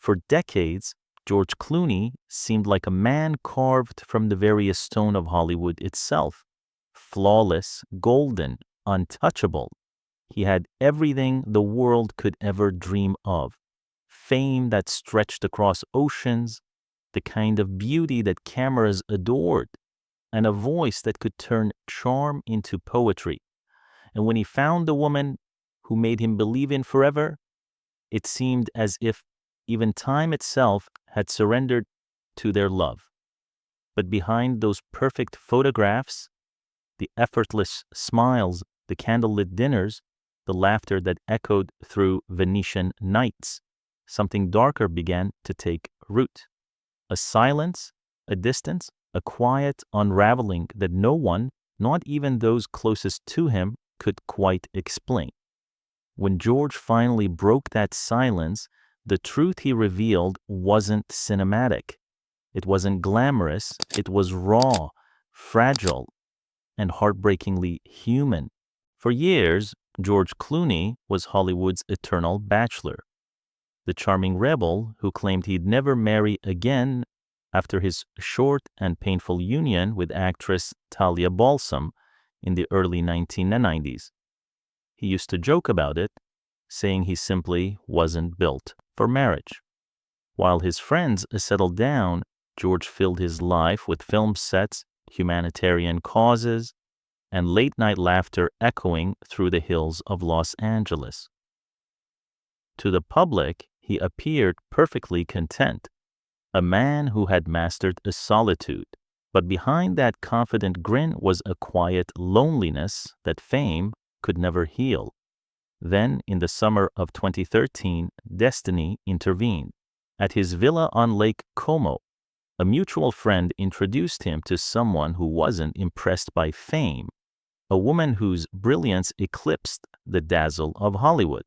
For decades, George Clooney seemed like a man carved from the very stone of Hollywood itself. Flawless, golden, untouchable. He had everything the world could ever dream of. Fame that stretched across oceans, the kind of beauty that cameras adored, and a voice that could turn charm into poetry. And when he found the woman who made him believe in forever, it seemed as if even time itself had surrendered to their love. But behind those perfect photographs, the effortless smiles, the candlelit dinners, the laughter that echoed through Venetian nights, something darker began to take root. A silence, a distance, a quiet unraveling that no one, not even those closest to him, could quite explain. When George finally broke that silence, the truth he revealed wasn't cinematic. It wasn't glamorous. It was raw, fragile, and heartbreakingly human. For years, George Clooney was Hollywood's eternal bachelor, the charming rebel who claimed he'd never marry again after his short and painful union with actress Talia Balsam in the early 1990s. He used to joke about it, saying he simply wasn't built for marriage. While his friends settled down, George filled his life with film sets, humanitarian causes, and late-night laughter echoing through the hills of Los Angeles. To the public, he appeared perfectly content, a man who had mastered a solitude. But behind that confident grin was a quiet loneliness that fame could never heal. Then, in the summer of 2013, destiny intervened. At his villa on Lake Como, a mutual friend introduced him to someone who wasn't impressed by fame, a woman whose brilliance eclipsed the dazzle of Hollywood.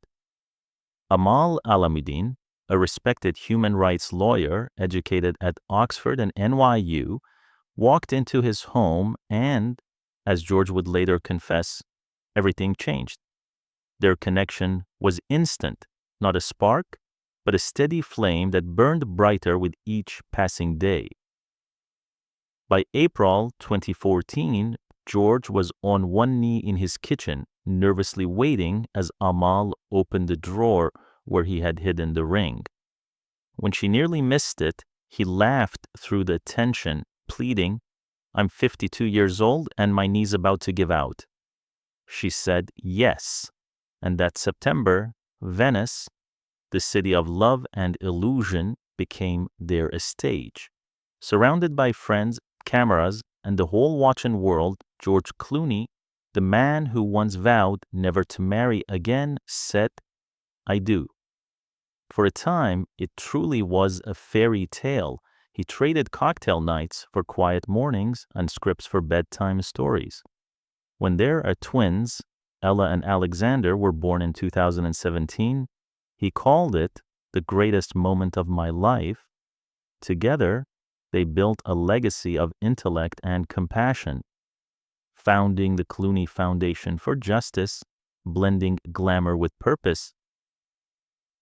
Amal Alamuddin, a respected human rights lawyer educated at Oxford and NYU, walked into his home and, as George would later confess, everything changed. Their connection was instant, not a spark, but a steady flame that burned brighter with each passing day. By April 2014, George was on one knee in his kitchen, nervously waiting as Amal opened the drawer where he had hidden the ring. When she nearly missed it, he laughed through the tension, pleading, "I'm 52 years old and my knee's about to give out." She said yes, and that September, Venice, the city of love and illusion, became their stage. Surrounded by friends, cameras, and the whole watching world, George Clooney, the man who once vowed never to marry again, said, "I do." For a time, it truly was a fairy tale. He traded cocktail nights for quiet mornings and scripts for bedtime stories. When their twins, Ella and Alexander, were born in 2017, he called it the greatest moment of my life. Together, they built a legacy of intellect and compassion, founding the Clooney Foundation for Justice, blending glamour with purpose.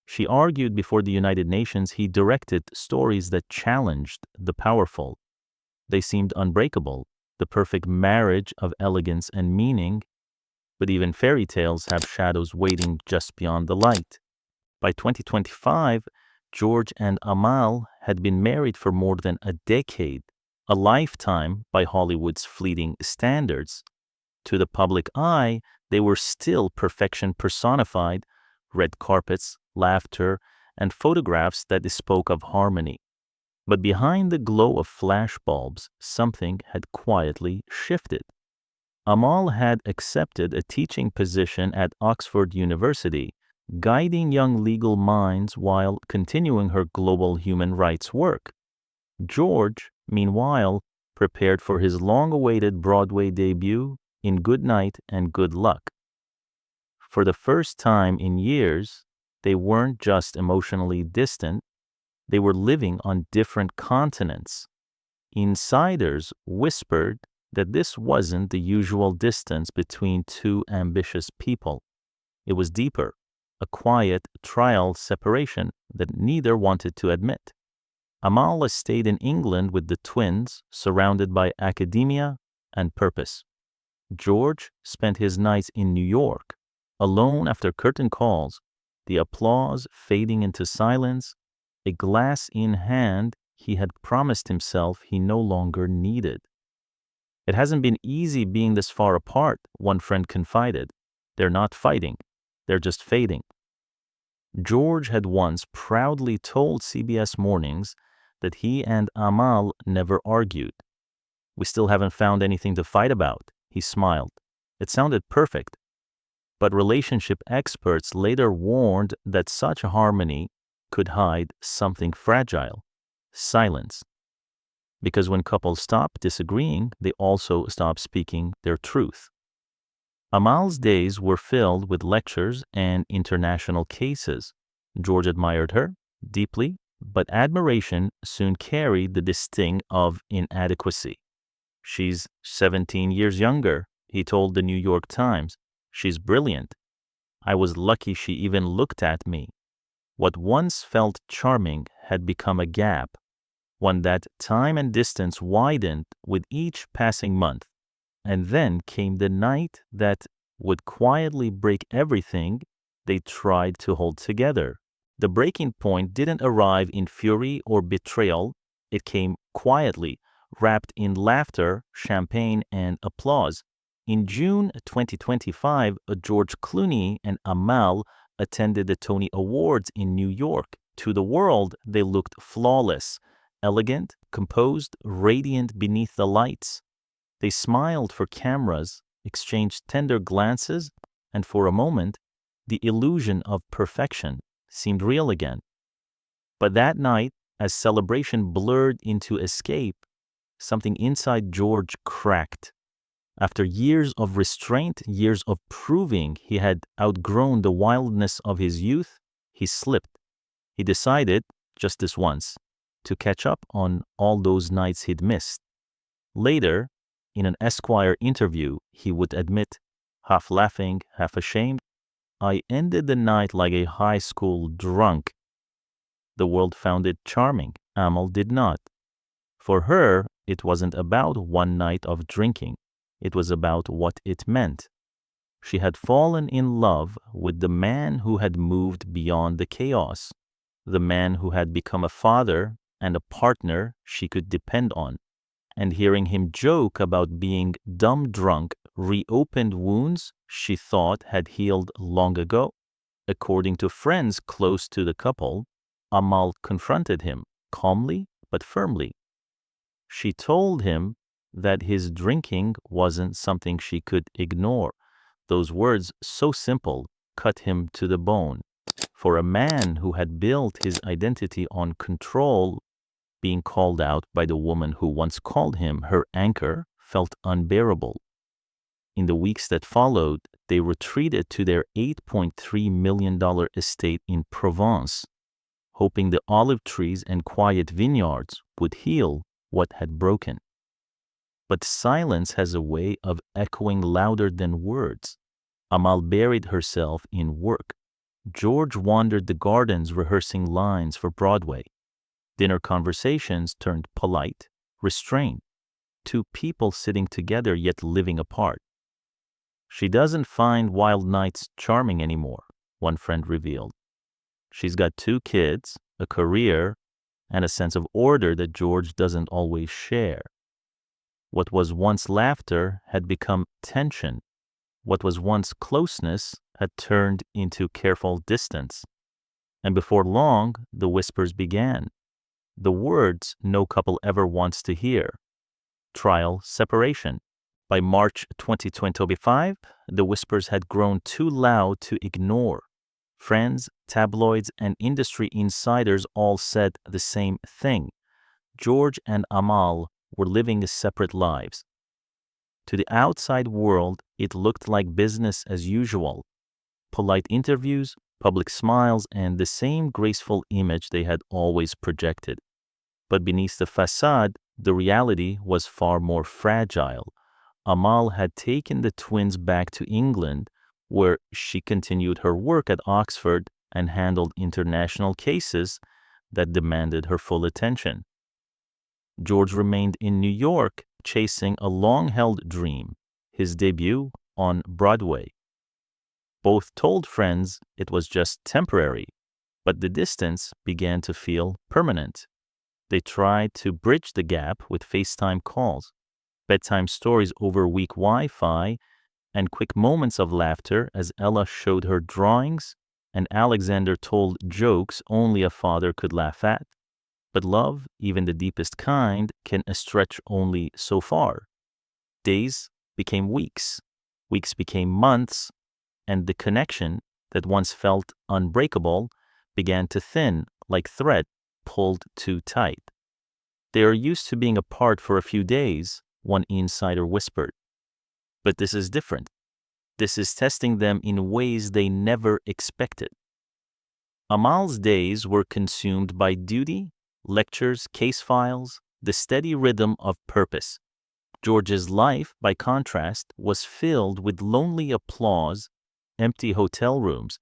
She argued before the United Nations he directed stories that challenged the powerful. They seemed unbreakable, the perfect marriage of elegance and meaning, but even fairy tales have shadows waiting just beyond the light. By 2025, George and Amal had been married for more than a decade, a lifetime by Hollywood's fleeting standards. To the public eye, they were still perfection personified, red carpets, laughter, and photographs that spoke of harmony. But behind the glow of flashbulbs, something had quietly shifted. Amal had accepted a teaching position at Oxford University, guiding young legal minds while continuing her global human rights work. George, meanwhile, prepared for his long-awaited Broadway debut in Good Night and Good Luck. For the first time in years, they weren't just emotionally distant, they were living on different continents. Insiders whispered that this wasn't the usual distance between two ambitious people. It was deeper, a quiet trial separation that neither wanted to admit. Amal stayed in England with the twins, surrounded by academia and purpose. George spent his nights in New York, alone after curtain calls, the applause fading into silence, a glass in hand he had promised himself he no longer needed. It hasn't been easy being this far apart, one friend confided. They're not fighting, they're just fading. George had once proudly told CBS Mornings that he and Amal never argued. We still haven't found anything to fight about, he smiled. It sounded perfect. But relationship experts later warned that such harmony could hide something fragile: silence. Because when couples stop disagreeing, they also stop speaking their truth. Amal's days were filled with lectures and international cases. George admired her deeply, but admiration soon carried the sting of inadequacy. She's 17 years younger, he told the New York Times. She's brilliant. I was lucky she even looked at me. What once felt charming had become a gap, one that time and distance widened with each passing month. And then came the night that would quietly break everything they tried to hold together. The breaking point didn't arrive in fury or betrayal. It came quietly, wrapped in laughter, champagne, and applause. In June 2025, George Clooney and Amal attended the Tony Awards in New York. To the world, they looked flawless, elegant, composed, radiant beneath the lights. They smiled for cameras, exchanged tender glances, and for a moment, the illusion of perfection seemed real again. But that night, as celebration blurred into escape, something inside George cracked. After years of restraint, years of proving he had outgrown the wildness of his youth, he slipped. He decided, just this once, to catch up on all those nights he'd missed. Later, in an Esquire interview, he would admit, half laughing, half ashamed, I ended the night like a high school drunk. The world found it charming. Amal did not. For her, it wasn't about one night of drinking. It was about what it meant. She had fallen in love with the man who had moved beyond the chaos, the man who had become a father and a partner she could depend on. And hearing him joke about being dumb drunk reopened wounds she thought had healed long ago. According to friends close to the couple, Amal confronted him calmly but firmly. She told him that his drinking wasn't something she could ignore. Those words, so simple, cut him to the bone. For a man who had built his identity on control, being called out by the woman who once called him her anchor felt unbearable. In the weeks that followed, they retreated to their $8.3 million estate in Provence, hoping the olive trees and quiet vineyards would heal what had broken. But silence has a way of echoing louder than words. Amal buried herself in work. George wandered the gardens rehearsing lines for Broadway. Dinner conversations turned polite, restrained. Two people sitting together yet living apart. She doesn't find wild nights charming anymore, one friend revealed. She's got 2 kids, a career, and a sense of order that George doesn't always share. What was once laughter had become tension. What was once closeness had turned into careful distance. And before long, the whispers began. The words no couple ever wants to hear. Trial separation. By March 2025, the whispers had grown too loud to ignore. Friends, tabloids, and industry insiders all said the same thing. George and Amal were living separate lives. To the outside world, it looked like business as usual. Polite interviews, public smiles, and the same graceful image they had always projected. But beneath the facade, the reality was far more fragile. Amal had taken the twins back to England, where she continued her work at Oxford and handled international cases that demanded her full attention. George remained in New York, chasing a long-held dream, his debut on Broadway. Both told friends it was just temporary, but the distance began to feel permanent. They tried to bridge the gap with FaceTime calls, bedtime stories over weak Wi-Fi, and quick moments of laughter as Ella showed her drawings and Alexander told jokes only a father could laugh at. But love, even the deepest kind, can stretch only so far. Days became weeks, weeks became months, and the connection that once felt unbreakable began to thin like thread pulled too tight. They are used to being apart for a few days, one insider whispered. But this is different. This is testing them in ways they never expected. Amal's days were consumed by duty, lectures, case files, the steady rhythm of purpose. George's life, by contrast, was filled with lonely applause, empty hotel rooms,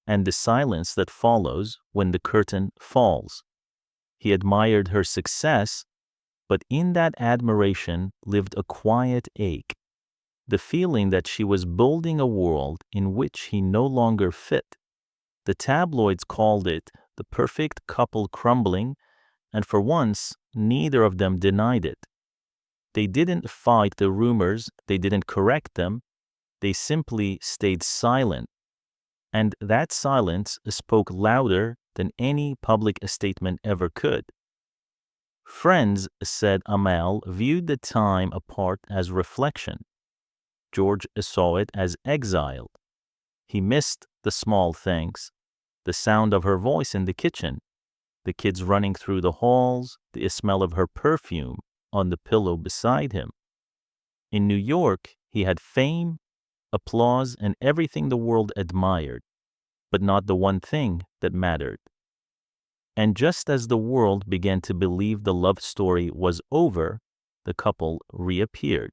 and the silence that follows when the curtain falls. He admired her success, but in that admiration lived a quiet ache, the feeling that she was building a world in which he no longer fit. The tabloids called it the perfect couple crumbling, and for once, neither of them denied it. They didn't fight the rumors, they didn't correct them, they simply stayed silent. And that silence spoke louder than any public statement ever could. Friends, said Amal, viewed the time apart as reflection. George saw it as exile. He missed the small things, the sound of her voice in the kitchen, the kids running through the halls, the smell of her perfume on the pillow beside him. In New York, he had fame, applause, and everything the world admired, but not the one thing that mattered. And just as the world began to believe the love story was over, the couple reappeared,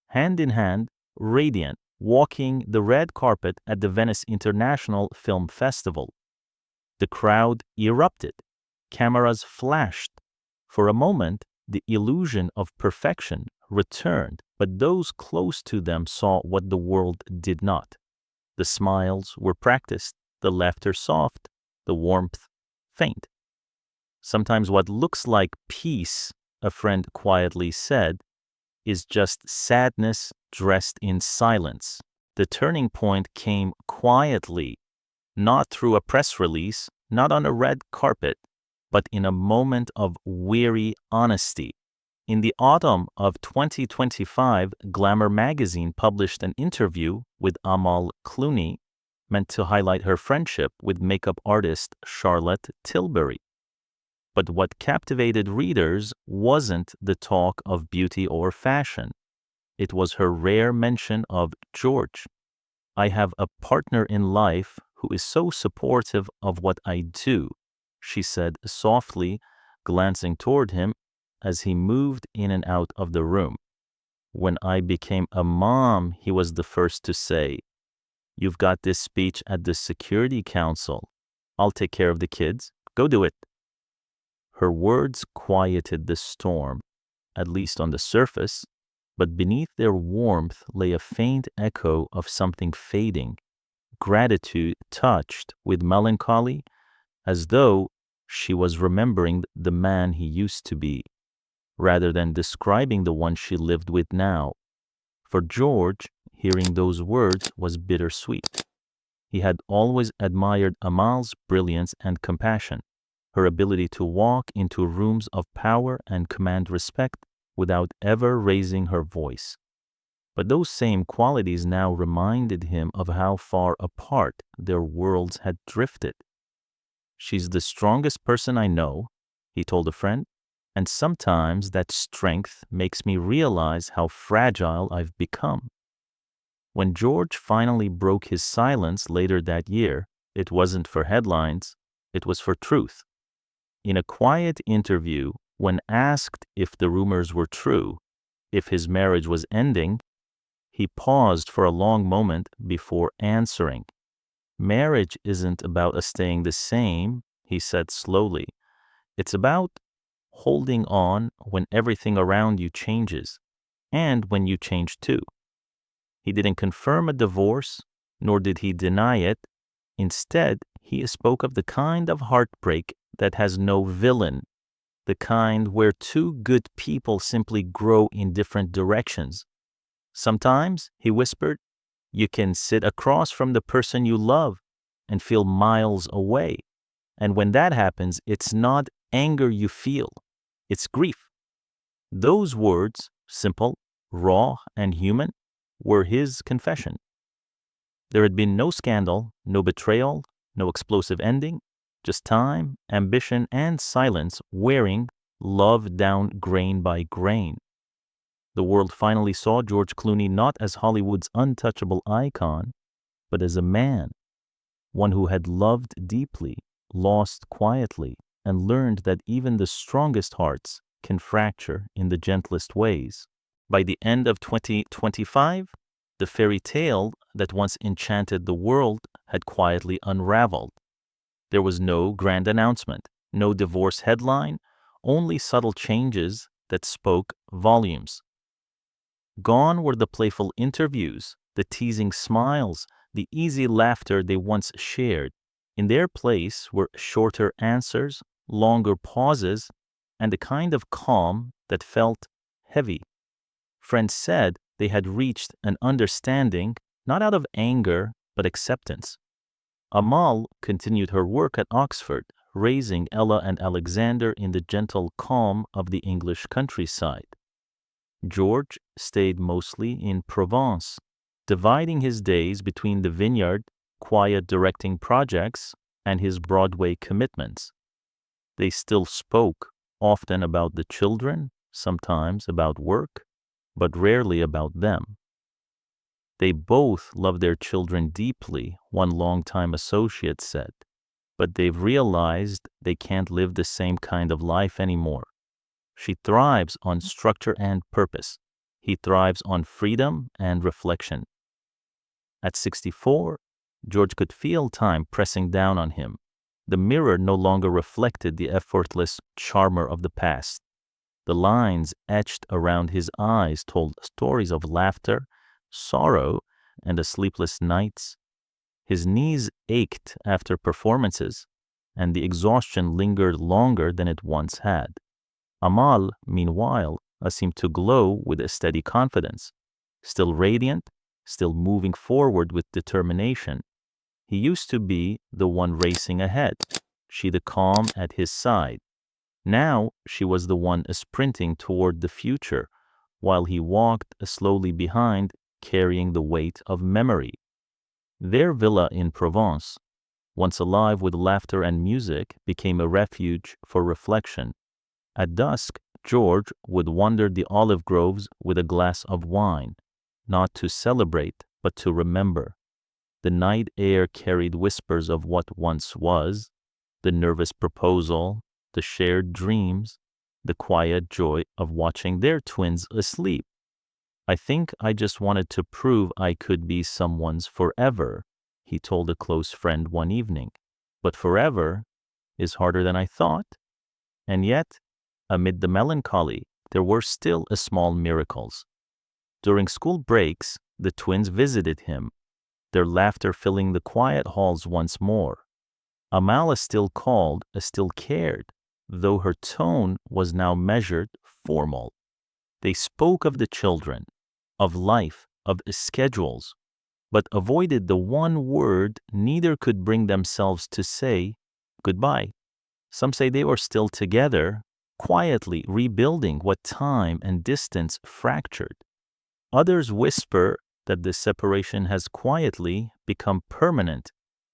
hand in hand, radiant, walking the red carpet at the Venice International Film Festival. The crowd erupted. Cameras flashed. For a moment, the illusion of perfection returned, but those close to them saw what the world did not. The smiles were practiced, the laughter soft, the warmth faint. Sometimes what looks like peace, a friend quietly said, is just sadness dressed in silence. The turning point came quietly, not through a press release, not on a red carpet, but in a moment of weary honesty. In the autumn of 2025, Glamour magazine published an interview with Amal Clooney, meant to highlight her friendship with makeup artist Charlotte Tilbury. But what captivated readers wasn't the talk of beauty or fashion. It was her rare mention of George. I have a partner in life who is so supportive of what I do, she said softly, glancing toward him as he moved in and out of the room. When I became a mom, he was the first to say, "You've got this speech at the Security Council. I'll take care of the kids. Go do it." Her words quieted the storm, at least on the surface, but beneath their warmth lay a faint echo of something fading, gratitude touched with melancholy, as though she was remembering the man he used to be, rather than describing the one she lived with now. For George, hearing those words was bittersweet. He had always admired Amal's brilliance and compassion, her ability to walk into rooms of power and command respect without ever raising her voice. But those same qualities now reminded him of how far apart their worlds had drifted. "She's the strongest person I know," he told a friend, "and sometimes that strength makes me realize how fragile I've become." When George finally broke his silence later that year, it wasn't for headlines, it was for truth. In a quiet interview, when asked if the rumors were true, if his marriage was ending, He paused for a long moment before answering. Marriage isn't about us staying the same, he said slowly. It's about holding on when everything around you changes, and when you change too. He didn't confirm a divorce, nor did he deny it. Instead, he spoke of the kind of heartbreak that has no villain, the kind where two good people simply grow in different directions. Sometimes, he whispered, you can sit across from the person you love and feel miles away. And when that happens, it's not anger you feel, it's grief. Those words, simple, raw, and human, were his confession. There had been no scandal, no betrayal, no explosive ending, just time, ambition, and silence wearing love down grain by grain. The world finally saw George Clooney not as Hollywood's untouchable icon, but as a man, one who had loved deeply, lost quietly, and learned that even the strongest hearts can fracture in the gentlest ways. By the end of 2025, the fairy tale that once enchanted the world had quietly unraveled. There was no grand announcement, no divorce headline, only subtle changes that spoke volumes. Gone were the playful interviews, the teasing smiles, the easy laughter they once shared. In their place were shorter answers, longer pauses, and a kind of calm that felt heavy. Friends said they had reached an understanding, not out of anger, but acceptance. Amal continued her work at Oxford, raising Ella and Alexander in the gentle calm of the English countryside. George stayed mostly in Provence, dividing his days between the vineyard, quiet directing projects, and his Broadway commitments. They still spoke, often about the children, sometimes about work, but rarely about them. They both love their children deeply, one longtime associate said, but they've realized they can't live the same kind of life anymore. She thrives on structure and purpose. He thrives on freedom and reflection. At 64, George could feel time pressing down on him. The mirror no longer reflected the effortless charmer of the past. The lines etched around his eyes told stories of laughter, sorrow, and the sleepless nights. His knees ached after performances, and the exhaustion lingered longer than it once had. Amal, meanwhile, seemed to glow with a steady confidence, still radiant, still moving forward with determination. He used to be the one racing ahead, she the calm at his side. Now she was the one sprinting toward the future, while he walked slowly behind, carrying the weight of memory. Their villa in Provence, once alive with laughter and music, became a refuge for reflection. At dusk, George would wander the olive groves with a glass of wine, not to celebrate, but to remember. The night air carried whispers of what once was, the nervous proposal, the shared dreams, the quiet joy of watching their twins asleep. I think I just wanted to prove I could be someone's forever, he told a close friend one evening. But forever is harder than I thought. And yet, amid the melancholy, there were still small miracles. During school breaks, the twins visited him, their laughter filling the quiet halls once more. Amal still called, still cared, though her tone was now measured, formal. They spoke of the children, of life, of schedules, but avoided the one word neither could bring themselves to say, goodbye. Some say they were still together, quietly rebuilding what time and distance fractured. Others whisper that the separation has quietly become permanent,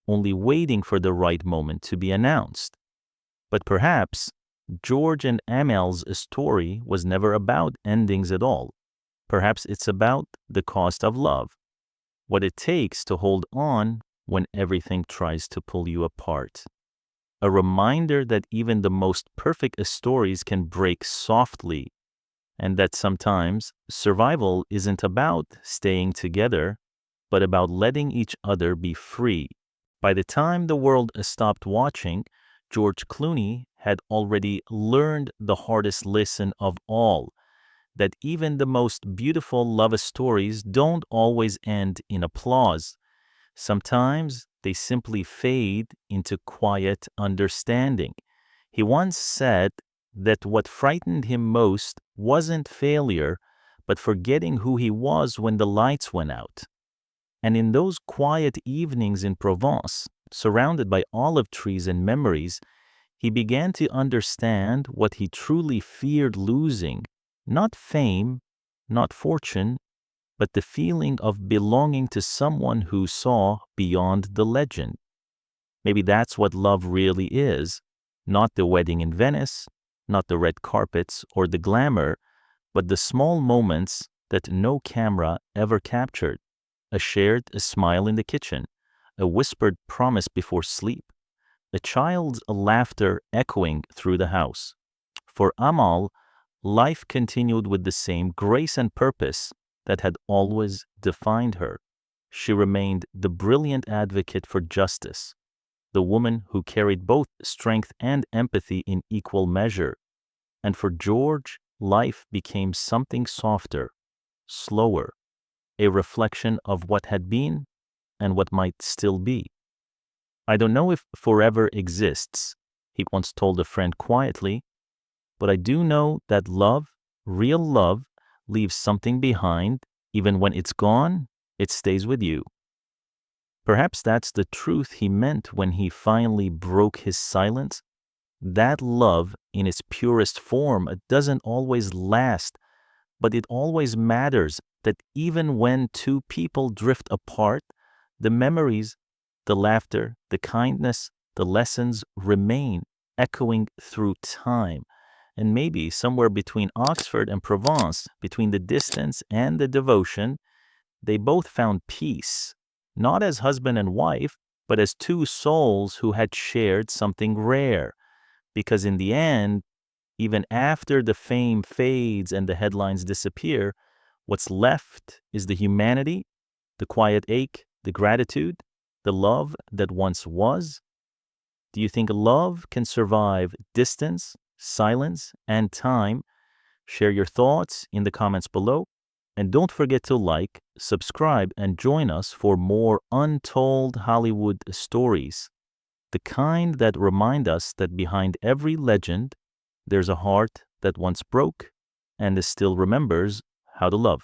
only waiting for the right moment to be announced. But perhaps George and Amal's story was never about endings at all. Perhaps it's about the cost of love, what it takes to hold on when everything tries to pull you apart. A reminder that even the most perfect stories can break softly, and that sometimes survival isn't about staying together, but about letting each other be free. By the time the world stopped watching, George Clooney had already learned the hardest lesson of all, that even the most beautiful love stories don't always end in applause. Sometimes they simply fade into quiet understanding. He once said that what frightened him most wasn't failure, but forgetting who he was when the lights went out. And in those quiet evenings in Provence, surrounded by olive trees and memories, he began to understand what he truly feared losing: not fame, not fortune, but the feeling of belonging to someone who saw beyond the legend. Maybe that's what love really is: not the wedding in Venice, not the red carpets or the glamour, but the small moments that no camera ever captured. A shared smile in the kitchen, a whispered promise before sleep, a child's laughter echoing through the house. For Amal, life continued with the same grace and purpose that had always defined her. She remained the brilliant advocate for justice, the woman who carried both strength and empathy in equal measure. And for George, life became something softer, slower, a reflection of what had been and what might still be. "I don't know if forever exists," he once told a friend quietly, "but I do know that love, real love, leaves something behind. Even when it's gone, it stays with you." Perhaps that's the truth he meant when he finally broke his silence. That love, in its purest form, doesn't always last, but it always matters. That even when two people drift apart, the memories, the laughter, the kindness, the lessons remain, echoing through time. And maybe somewhere between Oxford and Provence, between the distance and the devotion, they both found peace, not as husband and wife, but as two souls who had shared something rare. Because in the end, even after the fame fades and the headlines disappear, what's left is the humanity, the quiet ache, the gratitude, the love that once was. Do you think love can survive distance, silence, and time? Share your thoughts in the comments below. And don't forget to like, subscribe, and join us for more untold Hollywood stories. The kind that remind us that behind every legend, there's a heart that once broke and still remembers how to love.